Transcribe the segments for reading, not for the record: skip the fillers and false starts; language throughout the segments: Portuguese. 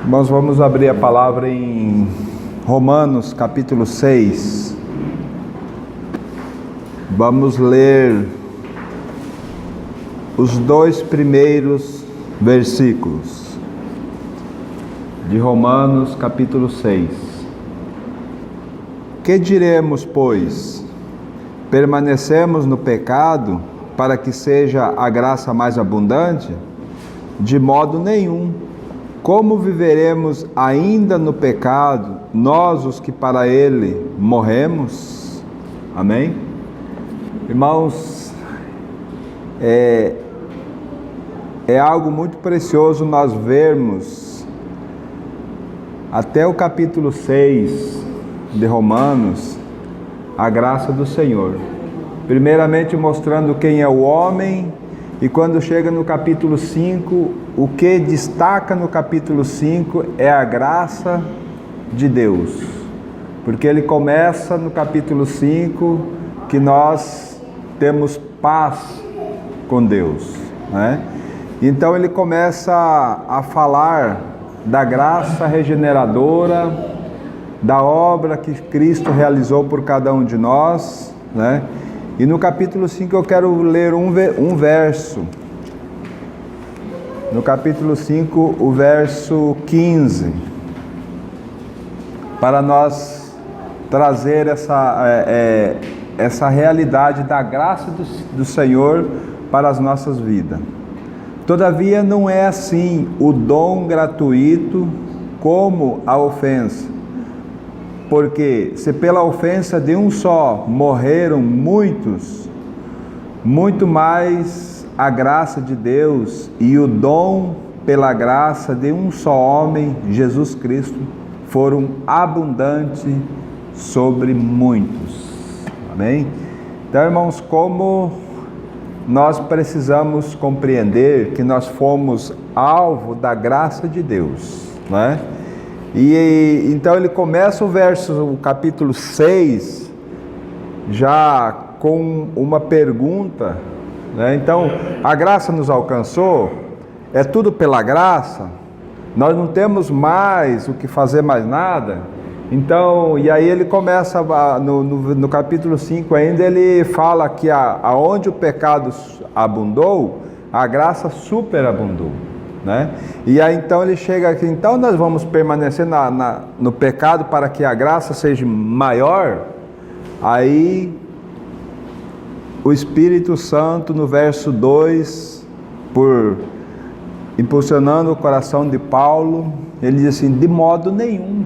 Nós vamos abrir a palavra em Romanos capítulo 6. Vamos ler os 2 primeiros versículos de Romanos capítulo 6. Que diremos, pois? Permanecemos no pecado para que seja a graça mais abundante? De modo nenhum. Como viveremos ainda no pecado, nós os que para ele morremos? Amém? Irmãos, é algo muito precioso nós vermos até o capítulo 6 de Romanos a graça do Senhor. Primeiramente mostrando quem é o homem, e quando chega no capítulo 5, o que destaca no capítulo 5 é a graça de Deus. Porque ele começa no capítulo 5 que nós temos paz com Deus, né? Então ele começa a falar da graça regeneradora, da obra que Cristo realizou por cada um de nós, né? E no capítulo 5 eu quero ler um verso. No capítulo 5, o verso 15. Para nós trazer essa realidade da graça do Senhor para as nossas vidas. Todavia não é assim o dom gratuito como a ofensa. Porque se pela ofensa de um só morreram muitos, muito mais a graça de Deus e o dom pela graça de um só homem, Jesus Cristo, foram abundantes sobre muitos. Amém? Então, irmãos, como nós precisamos compreender que nós fomos alvo da graça de Deus, né? E então ele começa o capítulo 6 já com uma pergunta, né? Então, a graça nos alcançou, é tudo pela graça, nós não temos mais o que fazer mais nada. Então, e aí ele começa no capítulo 5 ainda, ele fala que aonde o pecado abundou, a graça superabundou, né? E aí então ele chega aqui, então nós vamos permanecer no pecado para que a graça seja maior. Aí o Espírito Santo no verso 2, impulsionando o coração de Paulo, ele diz assim: de modo nenhum,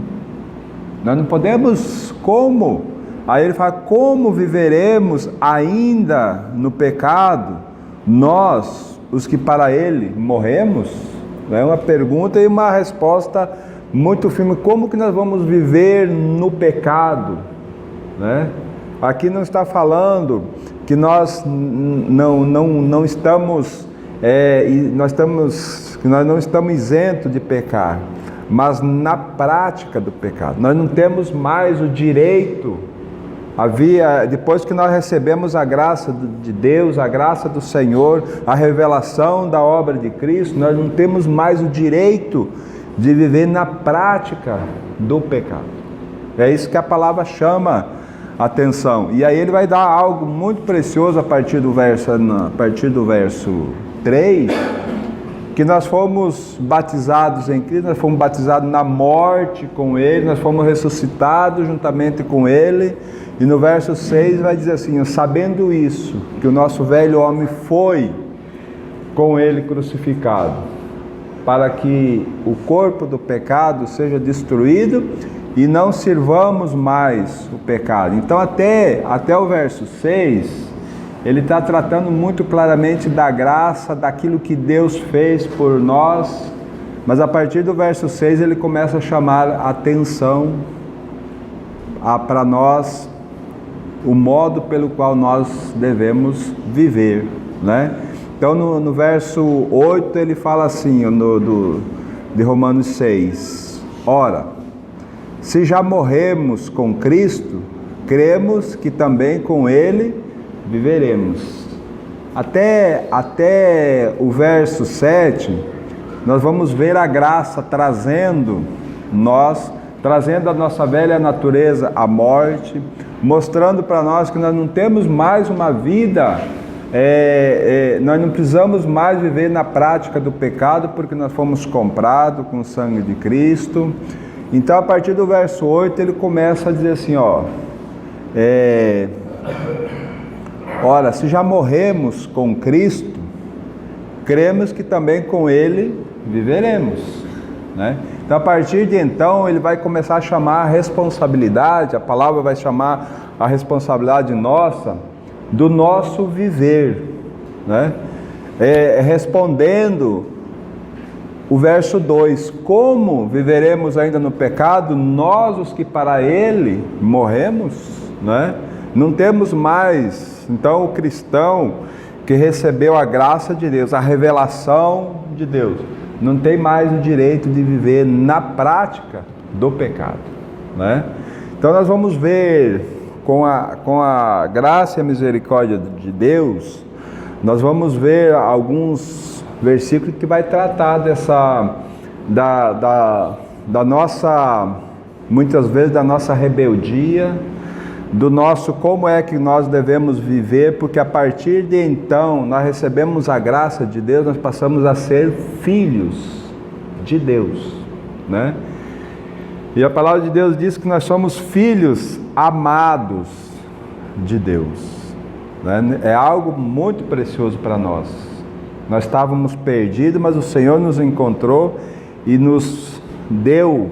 nós não podemos. Como? Aí ele fala: como viveremos ainda no pecado, nós os que para ele morremos? É uma pergunta e uma resposta muito firme. Como que nós vamos viver no pecado, né? Aqui não está falando que nós não estamos, que nós não estamos isentos de pecar, mas na prática do pecado. Nós não temos mais o direito. Depois que nós recebemos a graça de Deus, a graça do Senhor, a revelação da obra de Cristo, nós não temos mais o direito de viver na prática do pecado. É isso que a palavra chama a atenção. E aí ele vai dar algo muito precioso a partir do verso 3, que nós fomos batizados em Cristo, nós fomos batizados na morte com Ele, nós fomos ressuscitados juntamente com Ele. E no verso 6 vai dizer assim: sabendo isso, que o nosso velho homem foi com Ele crucificado, para que o corpo do pecado seja destruído e não sirvamos mais o pecado. Então até o verso 6, ele está tratando muito claramente da graça, daquilo que Deus fez por nós. Mas a partir do verso 6 ele começa a chamar a atenção para nós, o modo pelo qual nós devemos viver, né? Então no verso 8 ele fala assim, de Romanos 6: ora, se já morremos com Cristo, cremos que também com Ele viveremos. Até o verso 7 nós vamos ver a graça trazendo a nossa velha natureza à morte, mostrando para nós que nós não temos mais uma vida, nós não precisamos mais viver na prática do pecado, porque nós fomos comprados com o sangue de Cristo. Então, a partir do verso 8, ele começa a dizer assim, ora, se já morremos com Cristo, cremos que também com Ele viveremos, né? Então, a partir de então, ele vai começar a chamar a responsabilidade, a palavra vai chamar a responsabilidade nossa, do nosso viver, né? Respondendo o verso 2, como viveremos ainda no pecado, nós os que para ele morremos, né? Não temos mais, então o cristão que recebeu a graça de Deus, a revelação de Deus, não tem mais o direito de viver na prática do pecado, né? Então nós vamos ver com a graça e a misericórdia de Deus, nós vamos ver alguns versículos que vai tratar da nossa, muitas vezes da nossa rebeldia, do nosso como é que nós devemos viver, porque a partir de então nós recebemos a graça de Deus, nós passamos a ser filhos de Deus, né? E a palavra de Deus diz que nós somos filhos amados de Deus, né? É algo muito precioso para nós. Nós estávamos perdidos, mas o Senhor nos encontrou e nos deu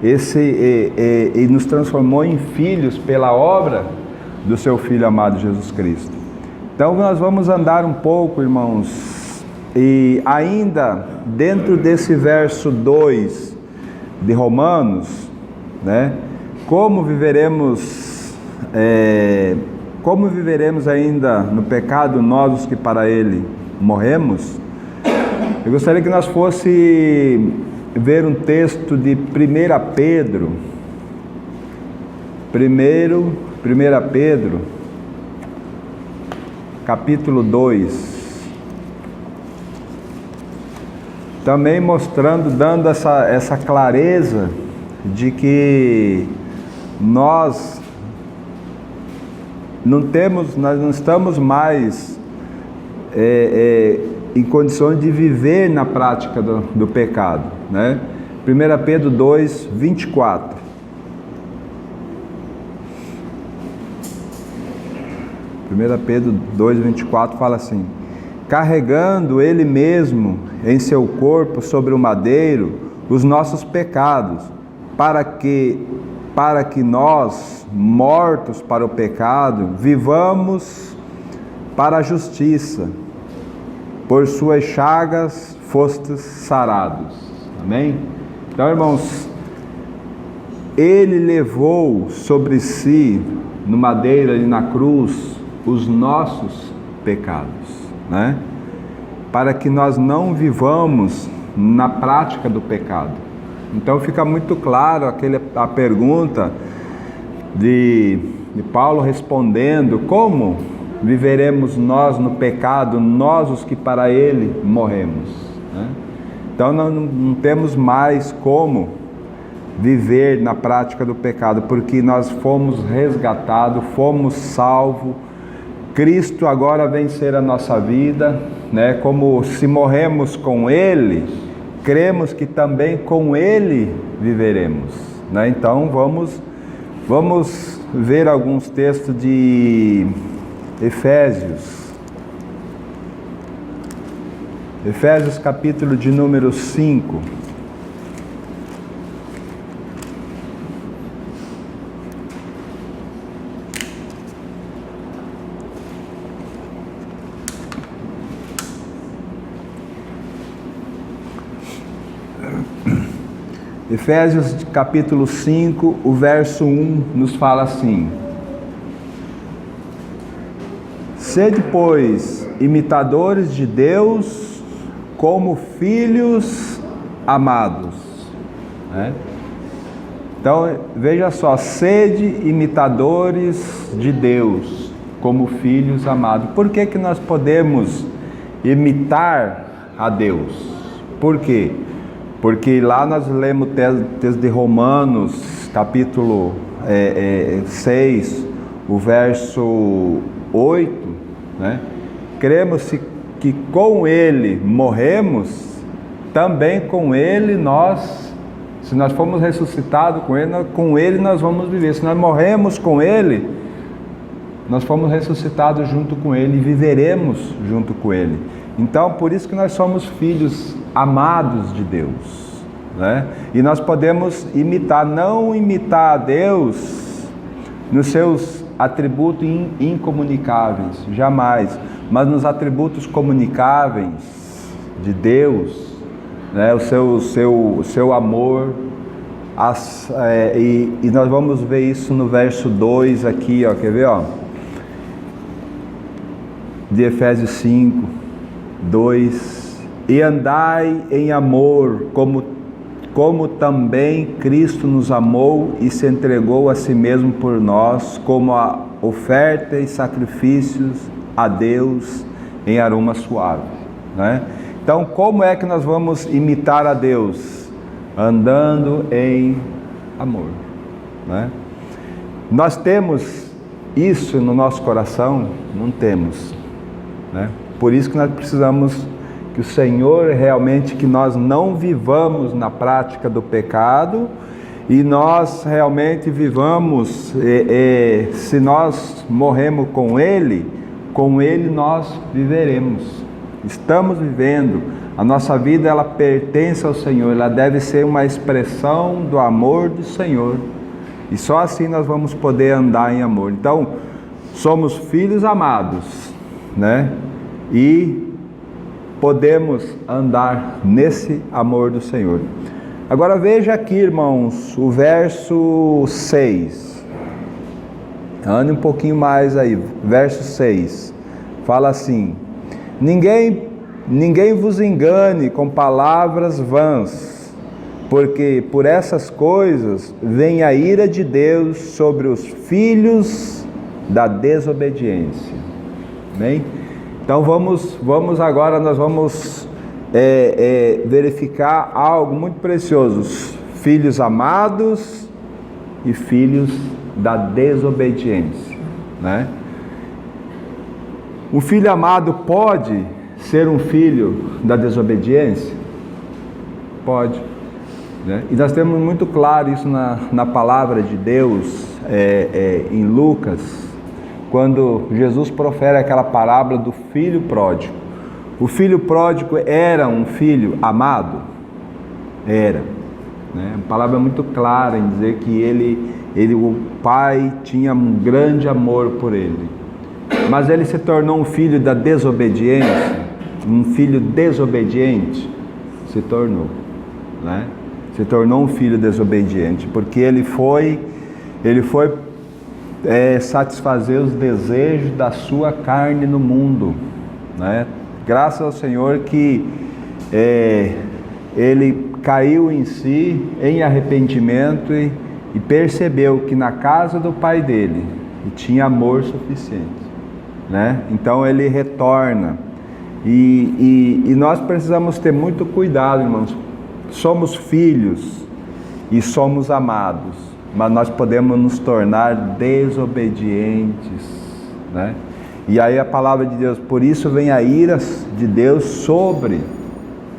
e nos transformou em filhos pela obra do seu Filho amado Jesus Cristo. Então nós vamos andar um pouco, irmãos, e ainda dentro desse verso 2 de Romanos, né? Como viveremos ainda no pecado, nós os que para ele morremos? Eu gostaria que nós fosse ver um texto de 1 Pedro, capítulo 2, também mostrando, dando essa clareza de que nós não estamos mais em condições de viver na prática do pecado, né? 1 Pedro 2, 24. 1 Pedro 2, 24 fala assim: carregando ele mesmo em seu corpo sobre o madeiro os nossos pecados, para que nós, mortos para o pecado, vivamos para a justiça. Por suas chagas fostes sarados. Amém? Então, irmãos, ele levou sobre si, no madeiro e na cruz, os nossos pecados, né? Para que nós não vivamos na prática do pecado. Então fica muito claro a pergunta de Paulo respondendo: como viveremos nós no pecado, nós os que para ele morremos, né? Então nós não temos mais como viver na prática do pecado, porque nós fomos resgatados, fomos salvos. Cristo agora vem ser a nossa vida, né? Como se morremos com ele, cremos que também com ele viveremos, né? Então vamos ver alguns textos de Efésios capítulo de número 5. Efésios capítulo 5, o verso 1 nos fala assim: sede, pois, imitadores de Deus como filhos amados, né? Então, veja só, sede imitadores de Deus como filhos amados. Por que nós podemos imitar a Deus? Por quê? Porque lá nós lemos o texto de Romanos, capítulo 6, o verso 8, né? Cremos que com Ele morremos, também com Ele nós, se nós formos ressuscitados com Ele nós vamos viver. Se nós morremos com Ele, nós fomos ressuscitados junto com Ele e viveremos junto com Ele. Então, por isso que nós somos filhos amados de Deus, né? E nós podemos imitar, não imitar a Deus nos seus atributos incomunicáveis, jamais, mas nos atributos comunicáveis de Deus, né? O seu amor, e nós vamos ver isso no verso 2 aqui, ó, quer ver, ó? De Efésios 5, 2, e andai em amor, como também Cristo nos amou e se entregou a si mesmo por nós, como a oferta e sacrifícios a Deus em aroma suave, né? Então, como é que nós vamos imitar a Deus? Andando em amor, né? Nós temos isso no nosso coração? Não temos, né? Por isso que nós precisamos que o Senhor realmente, que nós não vivamos na prática do pecado, e nós realmente vivamos, se nós morremos com Ele nós viveremos. Estamos vivendo, a nossa vida ela pertence ao Senhor, ela deve ser uma expressão do amor do Senhor, e só assim nós vamos poder andar em amor. Então, somos filhos amados, né? E podemos andar nesse amor do Senhor. Agora veja aqui, irmãos, o verso 6. Ande um pouquinho mais aí, verso 6. Fala assim: Ninguém vos engane com palavras vãs, porque por essas coisas vem a ira de Deus sobre os filhos da desobediência. Amém? Então nós vamos verificar algo muito precioso: os filhos amados e filhos da desobediência, né? O filho amado pode ser um filho da desobediência? Pode, né? E nós temos muito claro isso na palavra de Deus, em Lucas, quando Jesus profere aquela parábola do filho pródigo. O filho pródigo era um filho amado? Era, né? A palavra é muito clara em dizer que o pai tinha um grande amor por ele, mas ele se tornou um filho da desobediência, um filho desobediente. Se tornou, né? Se tornou um filho desobediente, porque ele foi satisfazer os desejos da sua carne no mundo, né? Graças ao Senhor que ele caiu em si, em arrependimento, e percebeu que na casa do pai dele tinha amor suficiente, né? Então ele retorna, e nós precisamos ter muito cuidado, irmãos. Somos filhos e somos amados, mas nós podemos nos tornar desobedientes, né? E aí a palavra de Deus: por isso vem a ira de Deus sobre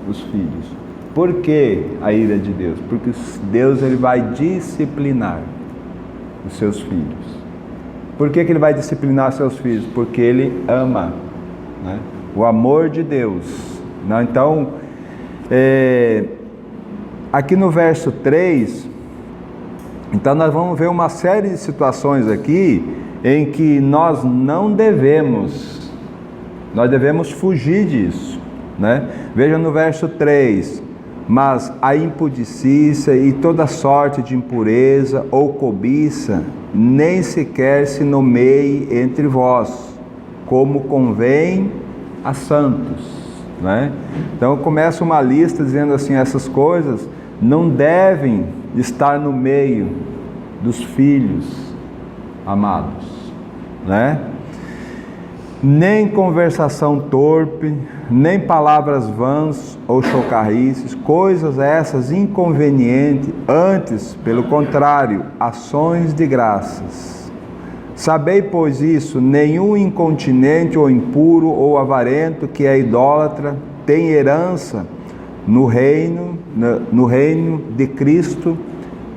os filhos. Por que a ira de Deus? Porque Deus ele vai disciplinar os seus filhos. Por que ele vai disciplinar os seus filhos? Porque ele ama, né? O amor de Deus, né? Então, aqui no verso 3, então nós vamos ver uma série de situações aqui em que nós devemos fugir disso, né? Veja no verso 3: mas a impudicícia e toda sorte de impureza ou cobiça nem sequer se nomeie entre vós, como convém a santos, né? Então começa uma lista dizendo assim: essas coisas não devem estar no meio dos filhos amados, né? nem conversação torpe, nem palavras vãs ou chocarrices, coisas essas inconvenientes, antes, pelo contrário, ações de graças. Sabei, pois, isso: nenhum incontinente ou impuro ou avarento que é idólatra tem herança no reino de Cristo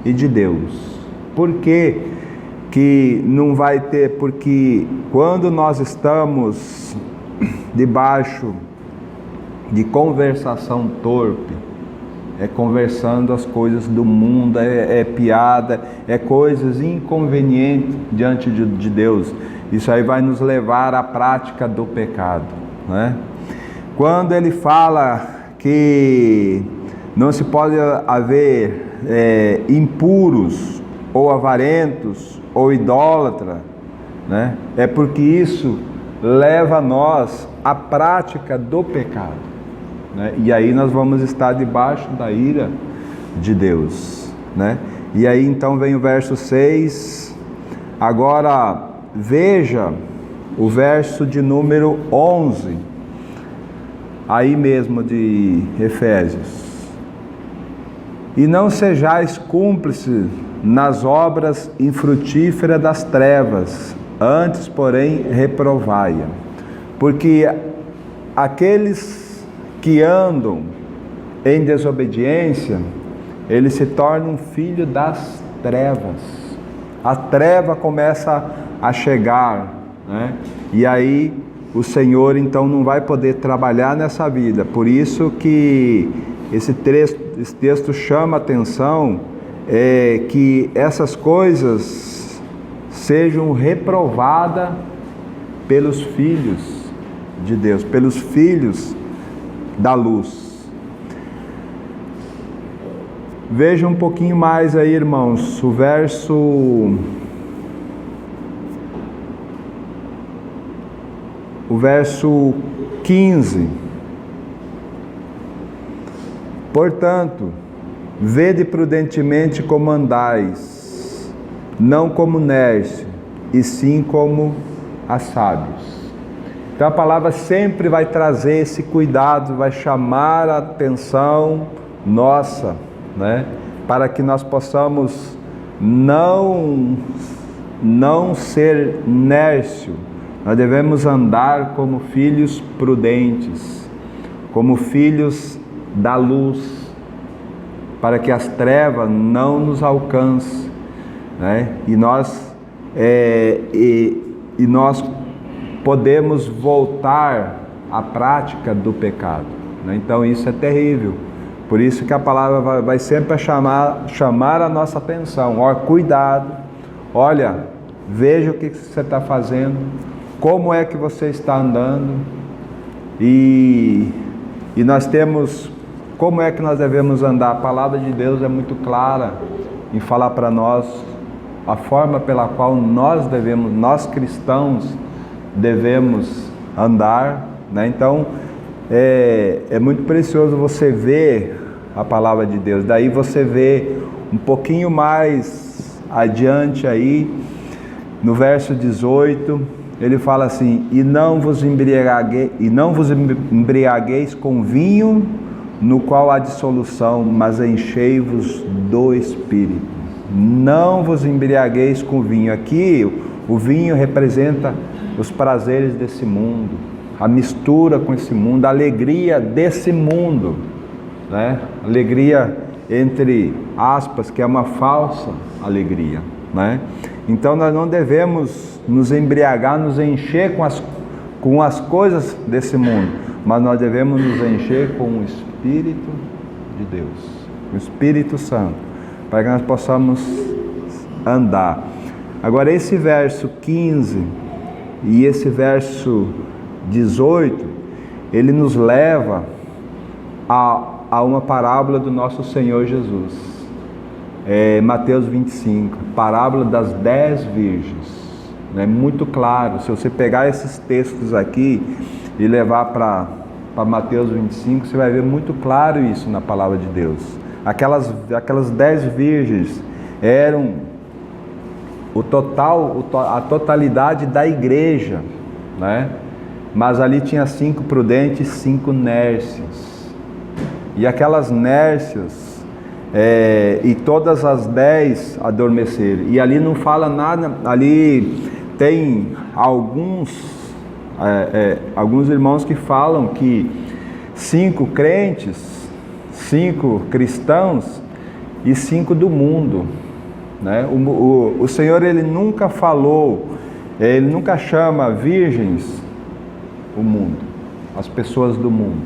e de Deus. Por quê que não vai ter? Porque quando nós estamos debaixo de conversação torpe, é conversando as coisas do mundo, é piada, é coisas inconvenientes diante de Deus. Isso aí vai nos levar à prática do pecado, né? Quando ele fala que não se pode haver impuros ou avarentos ou idólatra, né? É porque isso leva nós à prática do pecado, né? E aí nós vamos estar debaixo da ira de Deus, né? E aí então vem o verso 6. Agora veja o verso de número 11, aí mesmo de Efésios. E não sejais cúmplices nas obras infrutíferas das trevas, antes, porém, reprovai-a. Porque aqueles que andam em desobediência, eles se tornam filhos das trevas. A treva começa a chegar, né? E aí o Senhor então não vai poder trabalhar nessa vida. Por isso que esse texto chama a atenção, que essas coisas sejam reprovadas pelos filhos de Deus, pelos filhos da luz. Veja um pouquinho mais aí, irmãos, o verso 15. Portanto, vede prudentemente como andais, não como nércio, e sim como a sábios. Então a palavra sempre vai trazer esse cuidado, vai chamar a atenção nossa, né? Para que nós possamos não ser nércio. Nós devemos andar como filhos prudentes, como filhos da luz, para que as trevas não nos alcancem, né? E nós podemos voltar à prática do pecado, né? Então isso é terrível. Por isso que a palavra vai sempre chamar a nossa atenção. Ó, cuidado, olha, veja o que você está fazendo, como é que você está andando, e nós temos, como é que nós devemos andar. A palavra de Deus é muito clara em falar para nós a forma pela qual nós cristãos devemos andar, né? Então é muito precioso você ver a palavra de Deus. Daí você vê um pouquinho mais adiante aí, no verso 18, ele fala assim: e não vos embriagueis com vinho, no qual há dissolução, mas enchei-vos do Espírito. Não vos embriagueis com vinho. Aqui o vinho representa os prazeres desse mundo, a mistura com esse mundo, a alegria desse mundo, né? Alegria entre aspas, que é uma falsa alegria, né? Então nós não devemos nos embriagar, nos encher com as coisas desse mundo, mas nós devemos nos encher com o Espírito de Deus, o Espírito Santo, para que nós possamos andar. Agora esse verso 15 e esse verso 18, ele nos leva a uma parábola do nosso Senhor Jesus. Mateus 25, parábola das 10 virgens. É muito claro. Se você pegar esses textos aqui e levar para Mateus 25, você vai ver muito claro isso na palavra de Deus. Aquelas 10 virgens eram a totalidade da igreja, né? mas ali tinha 5 prudentes e 5 nércios. E aquelas nércios, e todas as 10 adormeceram. E ali não fala nada, ali tem alguns irmãos que falam que 5 crentes, 5 cristãos e 5 do mundo, né? O Senhor, Ele nunca falou, Ele nunca chama virgens o mundo, as pessoas do mundo,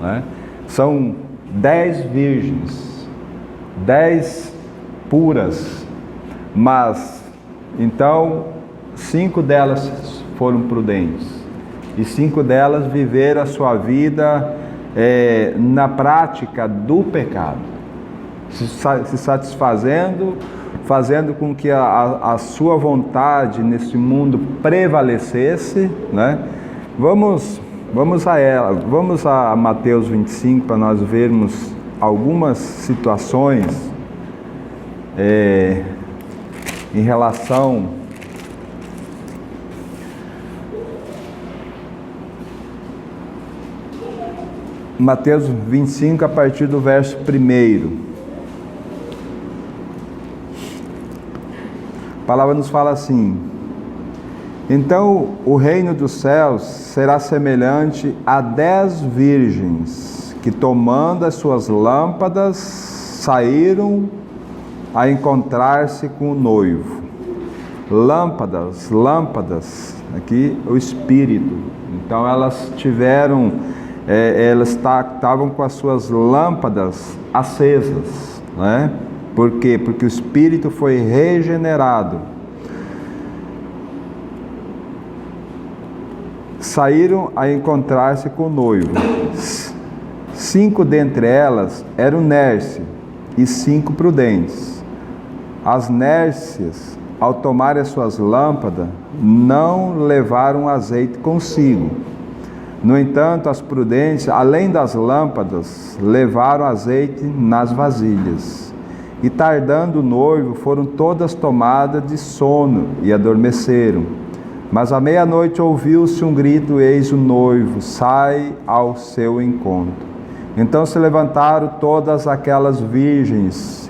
né? São 10 virgens, 10 puras, mas então 5 delas foram prudentes e 5 delas viveram a sua vida na prática do pecado, se satisfazendo, fazendo com que a sua vontade nesse mundo prevalecesse, né? Vamos a ela, vamos a Mateus 25 para nós vermos algumas situações em relação Mateus 25 a partir do verso 1. A palavra nos fala assim: então o reino dos céus será semelhante a 10 virgens que, tomando as suas lâmpadas, saíram a encontrar-se com o noivo. Lâmpadas, aqui o Espírito. Então elas tiveram, elas estavam com as suas lâmpadas acesas, né? Por quê? Porque o Espírito foi regenerado. Saíram a encontrar-se com o noivo. 5 dentre elas eram nércias e 5 prudentes. As nércias, ao tomarem as suas lâmpadas, não levaram azeite consigo. No entanto, as prudentes, além das lâmpadas, levaram azeite nas vasilhas. E tardando o noivo, foram todas tomadas de sono e adormeceram. Mas à meia-noite ouviu-se um grito: eis o noivo, sai ao seu encontro. Então se levantaram todas aquelas virgens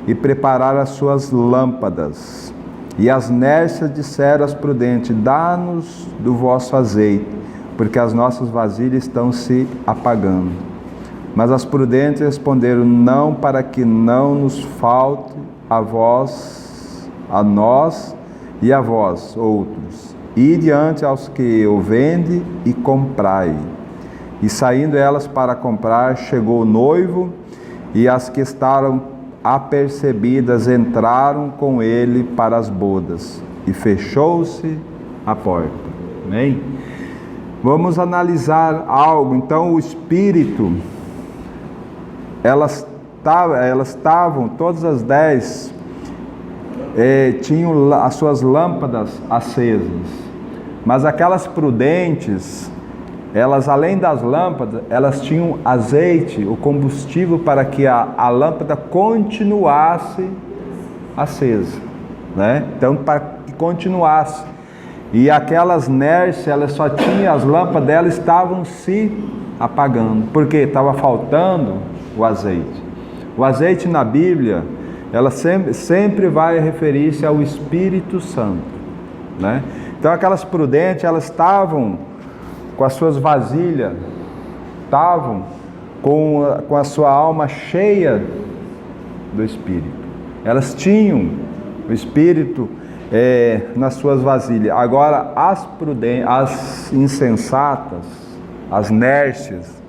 e prepararam as suas lâmpadas. E as nércias disseram às prudentes: dá-nos do vosso azeite, porque as nossas vasilhas estão se apagando. Mas as prudentes responderam: não, para que não nos falte a nós e a vós outros. Ide diante aos que o vendem e comprai. E saindo elas para comprar, chegou o noivo, e as que estavam apercebidas entraram com ele para as bodas, e fechou-se a porta. Amém? Vamos analisar algo. Então o Espírito, elas estavam, todas as 10, tinham as suas lâmpadas acesas, mas aquelas prudentes, elas, além das lâmpadas, elas tinham azeite, o combustível para que a lâmpada continuasse acesa, né? Então, para que continuasse. E aquelas nércias, elas só tinham, as lâmpadas delas estavam se apagando, porque estava faltando o azeite. O azeite na Bíblia, ela sempre vai referir-se ao Espírito Santo, né? Então aquelas prudentes, elas estavam com as suas vasilhas, estavam com a sua alma cheia do Espírito. Elas tinham o Espírito nas suas vasilhas. Agora as prudentes, as insensatas, as nércias,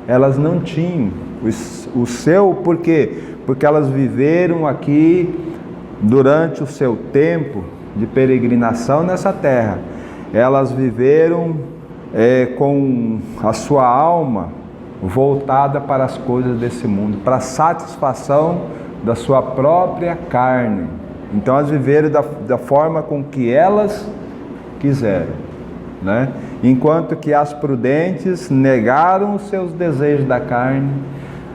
elas não tinham o seu, por quê? Porque elas viveram aqui durante o seu tempo de peregrinação nessa terra. Elas viveram com a sua alma voltada para as coisas desse mundo, para a satisfação da sua própria carne. Então elas viveram da forma com que elas quiseram, né? Enquanto que as prudentes negaram os seus desejos da carne,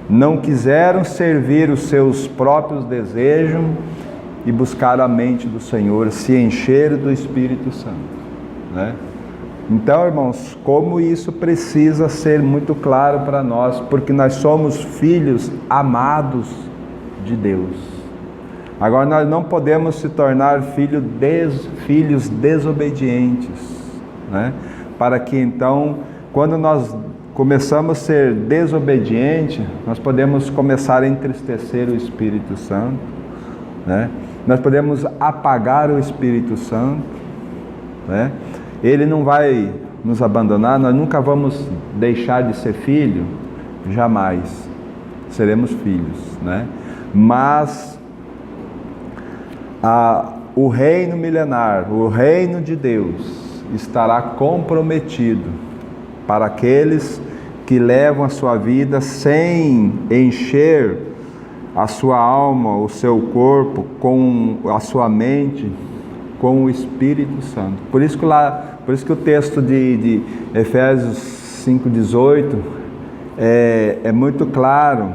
não quiseram servir os seus próprios desejos e buscaram a mente do Senhor, se encheram do Espírito Santo, né? Então, irmãos, como isso precisa ser muito claro para nós, porque nós somos filhos amados de Deus. Agora, nós não podemos se tornar filhos desobedientes, né? Para que então, quando nós começamos a ser desobedientes, nós podemos começar a entristecer o Espírito Santo, né? Nós podemos apagar o Espírito Santo, né? Ele não vai nos abandonar, nós nunca vamos deixar de ser filho, jamais seremos filhos, né? Mas o reino milenar, o reino de Deus, estará comprometido para aqueles que levam a sua vida sem encher a sua alma, o seu corpo, com a sua mente, com o Espírito Santo. Por isso que o texto de Efésios 5,18 é muito claro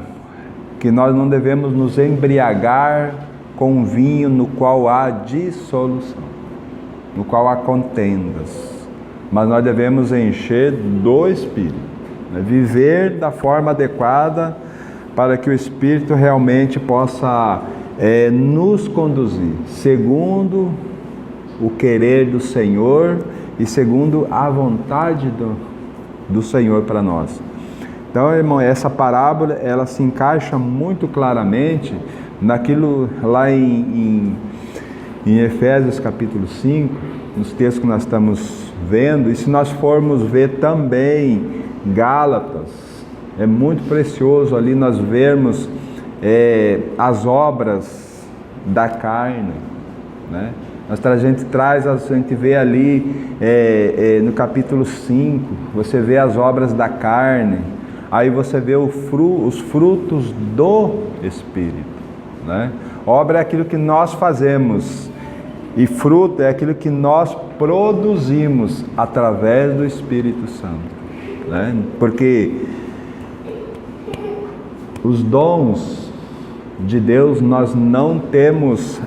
que nós não devemos nos embriagar com vinho no qual há dissolução, no qual há contendas, mas nós devemos encher do Espírito, né? Viver da forma adequada para que o Espírito realmente possa nos conduzir segundo o querer do Senhor e segundo a vontade do Senhor para nós. Então, irmão, essa parábola, ela se encaixa muito claramente naquilo lá em Efésios capítulo 5, nos textos que nós estamos vendo, e se nós formos ver também Gálatas, é muito precioso ali nós vermos as obras da carne, né? A gente vê ali no capítulo 5, você vê as obras da carne, aí você vê os frutos do Espírito, né? Obra é aquilo que nós fazemos, e fruto é aquilo que nós produzimos através do Espírito Santo, né? Porque os dons de Deus nós não temos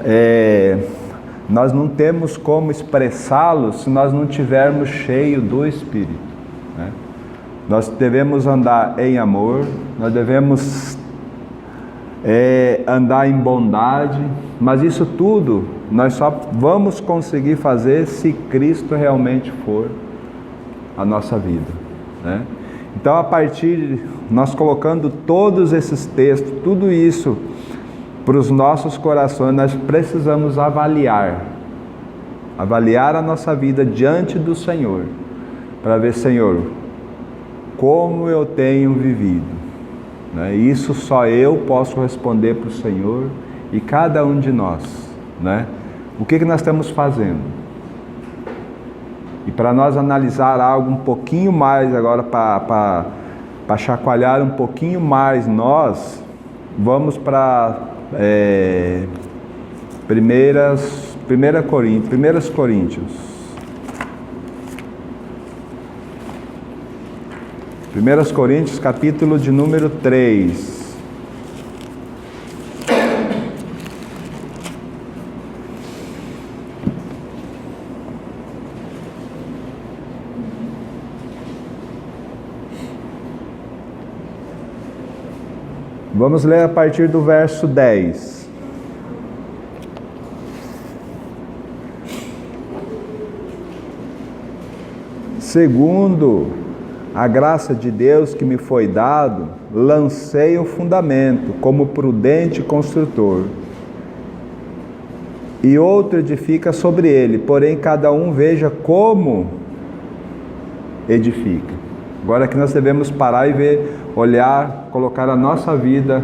como expressá-los se nós não estivermos cheios do Espírito, né? Nós devemos andar em amor, nós devemos andar em bondade, mas isso tudo nós só vamos conseguir fazer se Cristo realmente for a nossa vida, né? Então, a partir de nós colocando todos esses textos, tudo isso para os nossos corações, nós precisamos avaliar a nossa vida diante do Senhor, para ver, Senhor, como eu tenho vivido, né? Isso só eu posso responder para o Senhor e cada um de nós, né? O que nós estamos fazendo? E para nós analisar algo um pouquinho mais agora, para chacoalhar um pouquinho mais nós, vamos para 1 Coríntios. 1 Coríntios, capítulo de número 3. Vamos ler a partir do verso 10. Segundo a graça de Deus que me foi dado, lancei o fundamento como prudente construtor, e outro edifica sobre ele, porém cada um veja como edifica. Agora que nós devemos parar e ver, olhar, colocar a nossa vida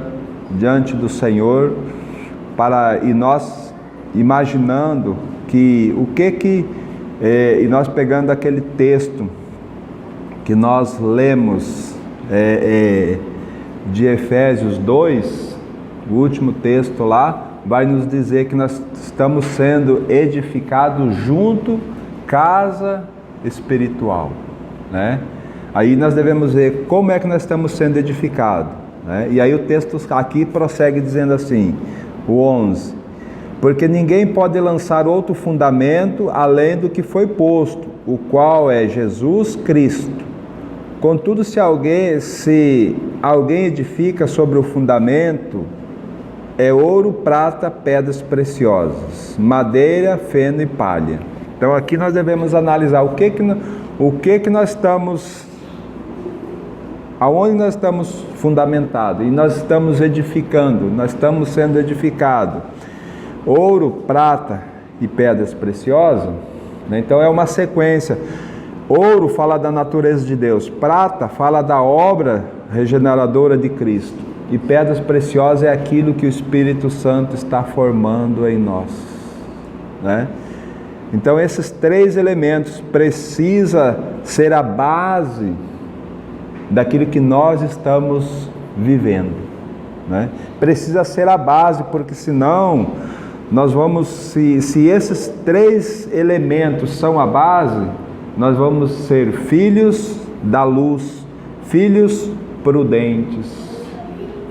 diante do Senhor, e nós imaginando que e nós pegando aquele texto que nós lemos de Efésios 2, o último texto lá, vai nos dizer que nós estamos sendo edificados junto, casa espiritual, né? Aí nós devemos ver como é que nós estamos sendo edificados, né? E aí o texto aqui prossegue dizendo assim, o 11: porque ninguém pode lançar outro fundamento além do que foi posto, o qual é Jesus Cristo. Contudo, se alguém edifica sobre o fundamento, é ouro, prata, pedras preciosas, madeira, feno e palha. Então aqui nós devemos analisar o que nós estamos, aonde nós estamos fundamentados, e nós estamos edificando, nós estamos sendo edificados. Ouro, prata e pedras preciosas, né? Então é uma sequência. Ouro fala da natureza de Deus, prata fala da obra regeneradora de Cristo, e pedras preciosas é aquilo que o Espírito Santo está formando em nós, né? Então esses três elementos precisam ser a base daquilo que nós estamos vivendo, né? Precisa ser a base, porque senão nós vamos, se esses três elementos são a base, nós vamos ser filhos da luz, filhos prudentes,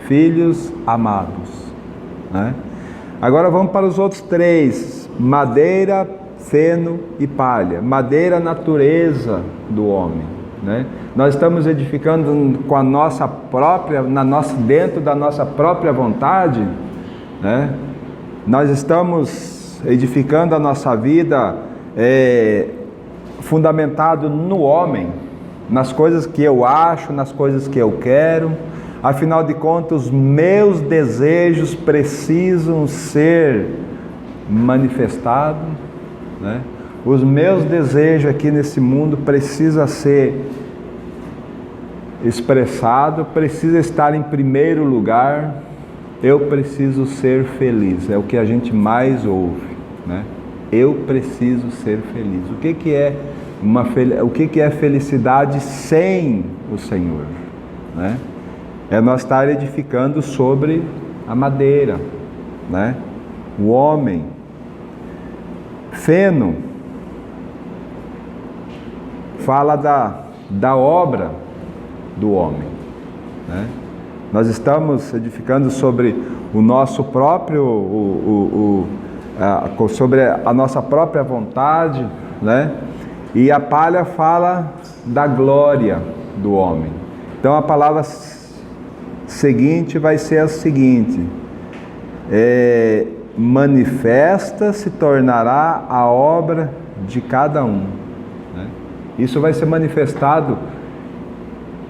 filhos amados, né? Agora vamos para os outros três: madeira, feno e palha. Madeira, natureza do homem, né? Nós estamos edificando com a nossa própria, dentro da nossa própria vontade, né? Nós estamos edificando a nossa vida fundamentado no homem, nas coisas que eu acho, nas coisas que eu quero. Afinal de contas, os meus desejos precisam ser manifestados, né? Os meus desejos aqui nesse mundo precisam ser expressados, precisa estar em primeiro lugar. Eu preciso ser feliz, é o que a gente mais ouve, né? Eu preciso ser feliz. O que é felicidade sem o Senhor, né? É nós estar edificando sobre a madeira, né? O homem. Feno fala da obra do homem, né? Nós estamos edificando sobre o nosso próprio, sobre a nossa própria vontade, né? E a palha fala da glória do homem. Então a palavra seguinte vai ser a seguinte: manifesta se tornará a obra de cada um, né? Isso vai ser manifestado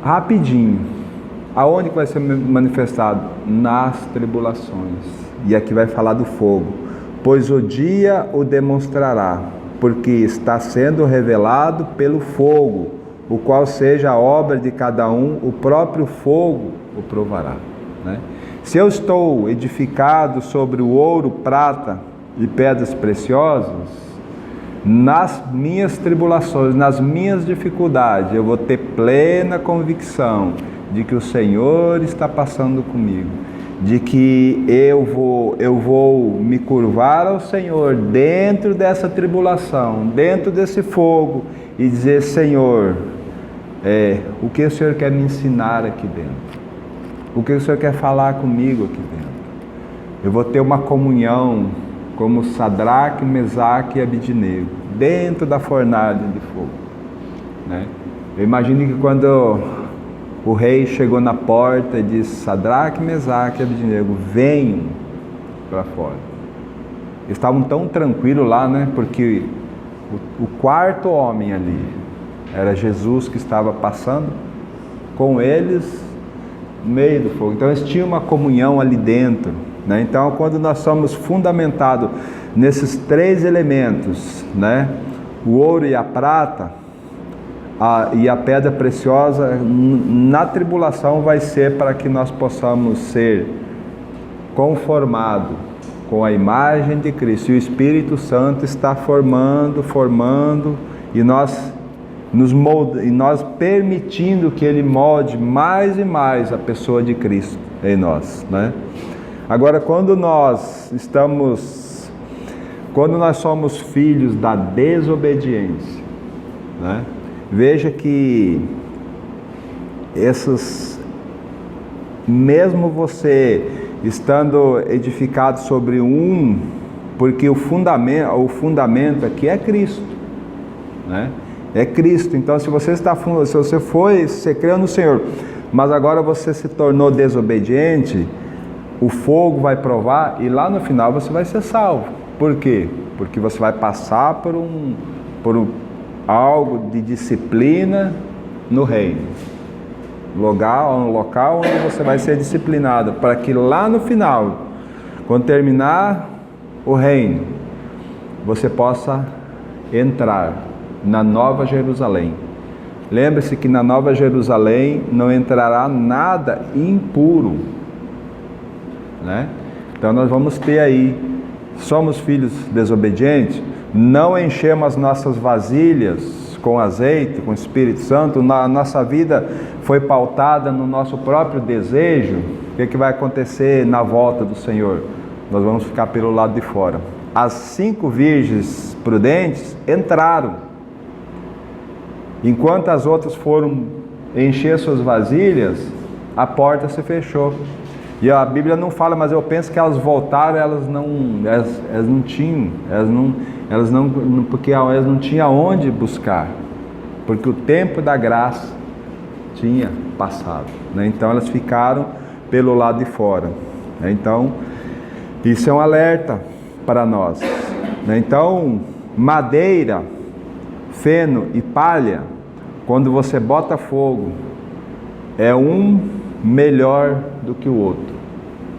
rapidinho. Aonde que vai ser manifestado? Nas tribulações. E aqui vai falar do fogo. Pois o dia o demonstrará, porque está sendo revelado pelo fogo, o qual seja a obra de cada um, o próprio fogo o provará, né? Se eu estou edificado sobre o ouro, prata e pedras preciosas, nas minhas tribulações, nas minhas dificuldades, eu vou ter plena convicção de que o Senhor está passando comigo, de que eu vou me curvar ao Senhor dentro dessa tribulação, dentro desse fogo, e dizer: Senhor, o que o Senhor quer me ensinar aqui dentro? O que o Senhor quer falar comigo aqui dentro? Eu vou ter uma comunhão como Sadraque, Mesaque e Abidnego, dentro da fornalha de fogo, né? Eu imagino que quando o rei chegou na porta e disse: Sadraque, Mesaque e Abidnego, venham para fora. Eles estavam tão tranquilos lá, né? Porque o quarto homem ali era Jesus, que estava passando com eles no meio do fogo. Então eles tinham uma comunhão ali dentro, né? Então, quando nós somos fundamentados nesses três elementos, né? O ouro e a prata, e a pedra preciosa, na tribulação vai ser para que nós possamos ser conformados com a imagem de Cristo. E o Espírito Santo está formando, e nós permitindo que Ele molde mais e mais a pessoa de Cristo em nós, né? Agora, quando nós somos filhos da desobediência, né? Veja que mesmo você estando edificado sobre porque o fundamento aqui é Cristo, né? é Cristo. Então, se você você creu no Senhor, mas agora você se tornou desobediente, o fogo vai provar e lá no final você vai ser salvo. Por quê? Porque você vai passar por algo de disciplina no reino. Um local onde você vai ser disciplinado, para que lá no final, quando terminar o reino, você possa entrar na Nova Jerusalém. Lembre-se que na Nova Jerusalém não entrará nada impuro, né? Então nós vamos ter aí, somos filhos desobedientes, não enchemos as nossas vasilhas com azeite, com o Espírito Santo, a nossa vida foi pautada no nosso próprio desejo. O que vai acontecer na volta do Senhor? Nós vamos ficar pelo lado de fora. As 5 virgens prudentes entraram, enquanto as outras foram encher suas vasilhas, a porta se fechou. E a Bíblia não fala, mas eu penso que elas voltaram, porque elas não tinham onde buscar, porque o tempo da graça tinha passado, né? Então elas ficaram pelo lado de fora, né? Então isso é um alerta para nós, né? Então madeira, feno e palha, quando você bota fogo, é um melhor do que o outro,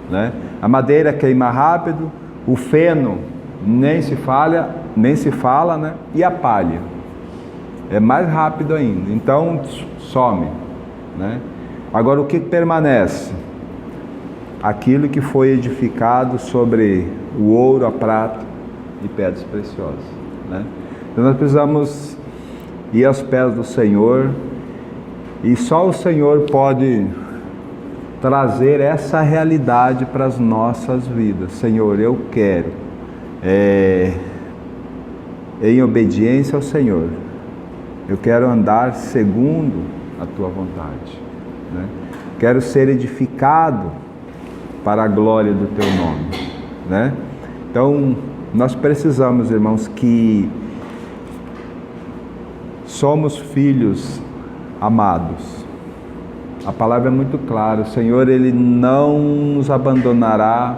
né? A madeira queima rápido, o feno nem se fala, né? E a palha é mais rápido ainda, então some, né? Agora o que permanece? Aquilo que foi edificado sobre o ouro, a prata e pedras preciosas, né? Então nós precisamos ir aos pés do Senhor, e só o Senhor pode trazer essa realidade para as nossas vidas. Senhor, eu quero em obediência ao Senhor, eu quero andar segundo a tua vontade, né? Quero ser edificado para a glória do teu nome, né? Então nós precisamos, irmãos, que somos filhos amados. A palavra é muito clara, o Senhor, Ele não nos abandonará.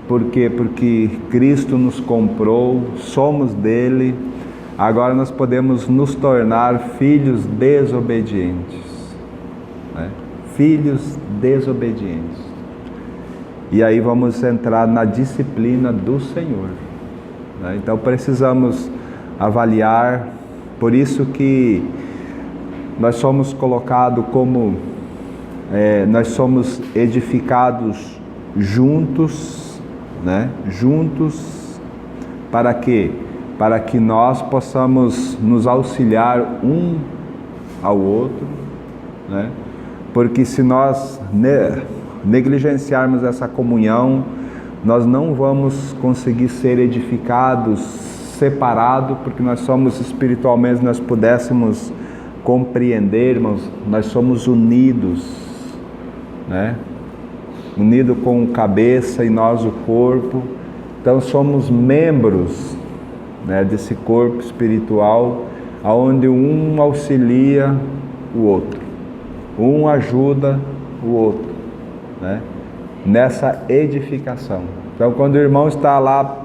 Por quê? Porque Cristo nos comprou, somos dele. Agora nós podemos nos tornar filhos desobedientes, né? Filhos desobedientes. E aí vamos entrar na disciplina do Senhor, né? Então precisamos avaliar. Por isso que nós somos colocados como nós somos edificados juntos, né? Juntos, para quê? Para que nós possamos nos auxiliar um ao outro, né? Porque se nós negligenciarmos essa comunhão, nós não vamos conseguir ser edificados separados, porque nós somos espiritualmente, nós pudéssemos compreender, irmãos, nós somos unidos, né? Unido com a cabeça e nós o corpo. Então somos membros, né, desse corpo espiritual, onde um auxilia o outro, um ajuda o outro, né, nessa edificação. Então quando o irmão está lá,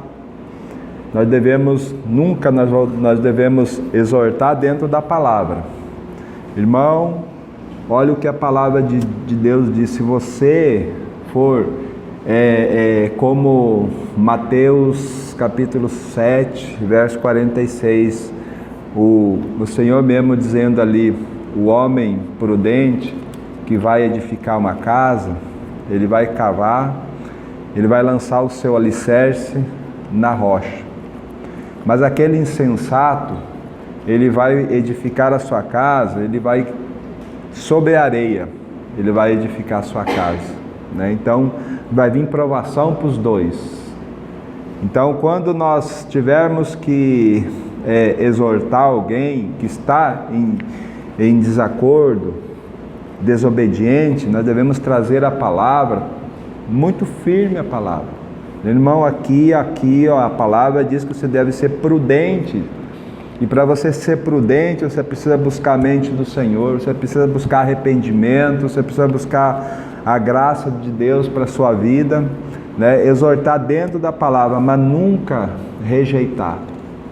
nós devemos exortar dentro da palavra. Irmão, olha o que a palavra de Deus diz. Se você for como Mateus capítulo 7, verso 46, o Senhor mesmo dizendo ali, o homem prudente que vai edificar uma casa, ele vai cavar, ele vai lançar o seu alicerce na rocha. Mas aquele insensato, ele vai edificar a sua casa, ele vai sobre a areia, ele vai edificar a sua casa, né? Então vai vir provação para os dois. Então quando nós tivermos que exortar alguém que está em desacordo, desobediente, nós devemos trazer a palavra, muito firme a palavra. Irmão, aqui ó, a palavra diz que você deve ser prudente E para você ser prudente, você precisa buscar a mente do Senhor, você precisa buscar arrependimento, você precisa buscar a graça de Deus para a sua vida, né? Exortar dentro da palavra, mas nunca rejeitar,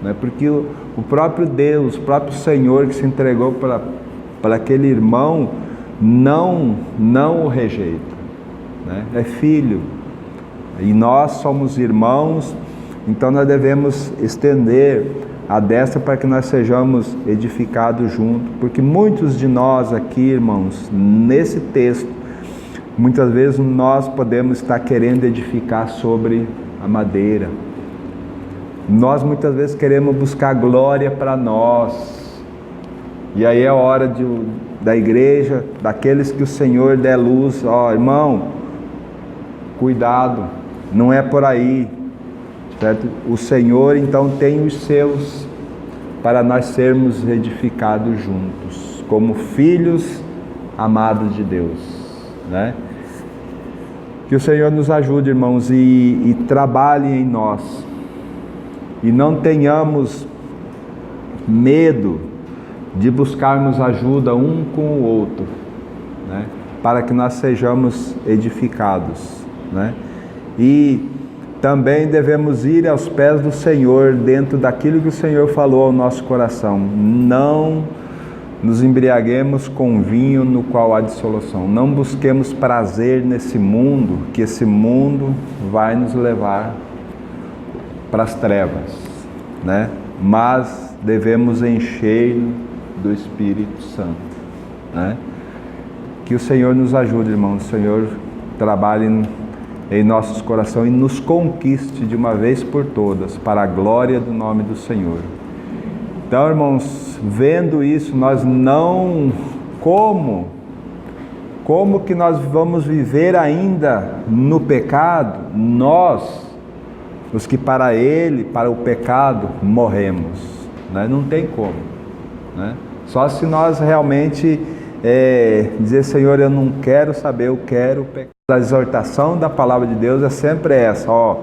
né? Porque o próprio Deus, o próprio Senhor que se entregou para aquele irmão, não o rejeita, né? É filho, e nós somos irmãos, então nós devemos estender a destra para que nós sejamos edificados juntos, porque muitos de nós aqui, irmãos, nesse texto, muitas vezes nós podemos estar querendo edificar sobre a madeira. Nós muitas vezes queremos buscar glória para nós. E aí é hora da igreja, daqueles que o Senhor der luz. Ó, irmão, cuidado, não é por aí, certo? O Senhor então tem os seus para nós sermos edificados juntos, como filhos amados de Deus, né? Que o Senhor nos ajude, irmãos, e trabalhe em nós, e não tenhamos medo de buscarmos ajuda um com o outro, né? Para que nós sejamos edificados, né? E também devemos ir aos pés do Senhor, dentro daquilo que o Senhor falou ao nosso coração. Não nos embriaguemos com vinho no qual há dissolução. Não busquemos prazer nesse mundo, que esse mundo vai nos levar para as trevas, né? Mas devemos encher do Espírito Santo, né? Que o Senhor nos ajude, irmãos. O Senhor trabalhe em nossos corações e nos conquiste de uma vez por todas, para a glória do nome do Senhor. Então, irmãos, vendo isso, nós não... Como que nós vamos viver ainda no pecado? Nós, os que para ele, para o pecado, morremos, né? Não tem como, né? Só se nós realmente dizer, Senhor, eu não quero saber, eu quero pecar. A exortação da palavra de Deus é sempre essa, ó,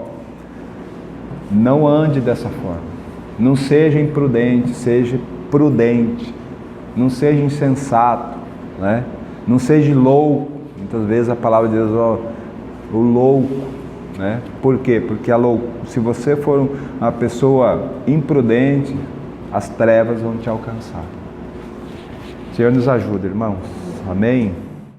não ande dessa forma, não seja imprudente, seja prudente, não seja insensato, né? Não seja louco. Muitas vezes a palavra de Deus, ó, o louco, né? Por quê? Porque se você for uma pessoa imprudente, as trevas vão te alcançar. O Senhor nos ajude, irmãos. Amém?